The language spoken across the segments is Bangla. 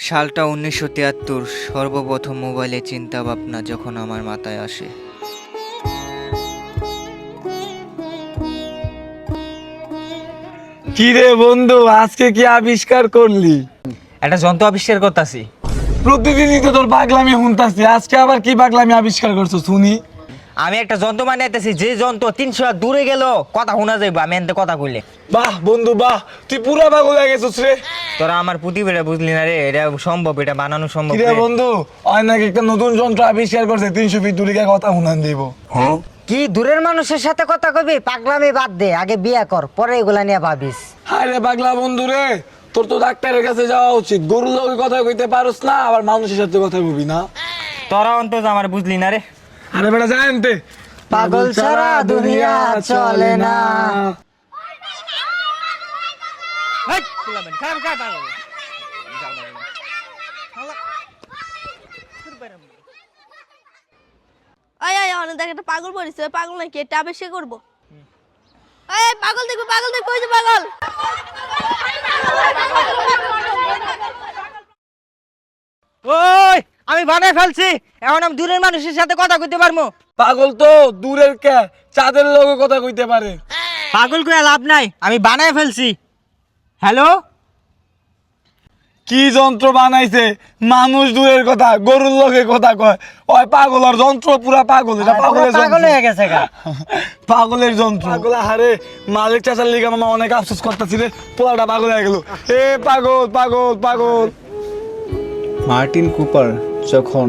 সালটা ১৯৭৩। সর্বপ্রথম মোবাইলে চিন্তা ভাবনা যখন আমার মাথায় আসে। কি রে বন্ধু, আজকে কি আবিষ্কার করলি? একটা যন্ত্র আবিষ্কার করতেছি। প্রতিদিনই তো তোর পাগলামি শুনতাছি, আজকে আবার কি পাগলামি আবিষ্কার করছো শুনি? আমি একটা যন্ত্র বানাইতেছি, যে যন্ত্র ৩০০ হাত দূরে গেল কথা শোনা যাইবা আমি এনতে কথা কইলে। বাহ বন্ধু বাহ, তুই পুরা পাগল হয়ে গেছিস রে। তোরা আমার প্রতিবেটা বুঝলি না রে, এটা সম্ভব, এটা বানানো সম্ভব কি রে রে। বন্ধু, হয় নাকি একটা নতুন যন্ত্র আবিষ্কার করছে ৩০০ ফিট দূরে গিয়ে কথা শুনান দিব। কি দূরের মানুষের সাথে কথা কবি? পাগলামি বাদ দে, আগে বিয়ে কর, পরে এগুলা নিয়ে ভাবিস। হায় রে পাগলা বন্ধু রে, তোর তো ডাক্তারের কাছে যাওয়া উচিত। গরুর লোকের কথা কইতে পারস না, আবার মানুষের সাথে কথা কবি না। তোরা অন্তত আমার বুঝলি না রে। আরে বেটা জানতে পাগল ছাড়া দুনিয়া চলে না। হেই, কুলাবেন, খারাপ খারাপ পাগল। আয় আয় অনেক দেখ একটা পাগল পড়েছে, ওই পাগল নাকি এটা আবিষ্কার করবো। আয় পাগল দেখবো, পাগল দেখবো, ওই যে পাগল। ওই আমি বানাই ফেলছি, এখন আমি দূরের মানুষের সাথে কথা কইতে পারবো। পাগল তো দূরের কে, চাঁদের লোকে কথা কইতে পারে। পাগল কইয়া লাভ নাই, আমি বানাই ফেলছি। হ্যালো, কি যন্ত্র বানাইছে? মানুষ দূরের কথা, গরুর লোকে কথা কয়। ওই পাগল আর যন্ত্র পুরা পাগল, এটা পাগলের পাগল যন্ত্র। হয়ে গেছে গা। পাগলের যন্ত্র। পাগল হারে, মালিক চাচার লিগা মামা অনেক আফসোস করতেছি রে, পোলাটা পাগল হয়ে গেল। এ পাগল পাগল পাগল। মার্টিন কুপার যখন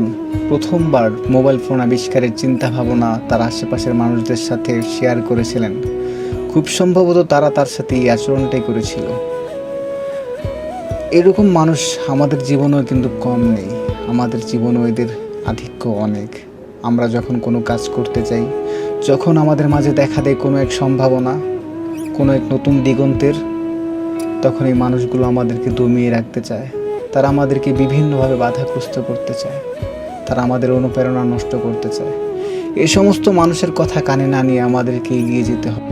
প্রথমবার মোবাইল ফোন আবিষ্কারের চিন্তা ভাবনা তার আশেপাশের মানুষদের সাথে শেয়ার করেছিলেন, খুব সম্ভবত তারা তার সাথে এই আচরণটাই করেছিল। এরকম মানুষ আমাদের জীবনেও কিন্তু কম নেই, আমাদের জীবনেও এদের আধিক্য অনেক। আমরা যখন কোনো কাজ করতে চাই, যখন আমাদের মাঝে দেখা দেয় কোনো এক সম্ভাবনা, কোনো এক নতুন দিগন্তের, তখন এই মানুষগুলো আমাদেরকে দমিয়ে রাখতে চায়। তারা আমাদেরকে বিভিন্নভাবে বাধাগ্রস্ত করতে চায়, তারা আমাদের অনুপ্রেরণা নষ্ট করতে চায়। এই সমস্ত মানুষের কথা কানে না নিয়ে আমাদেরকে এগিয়ে যেতে হবে।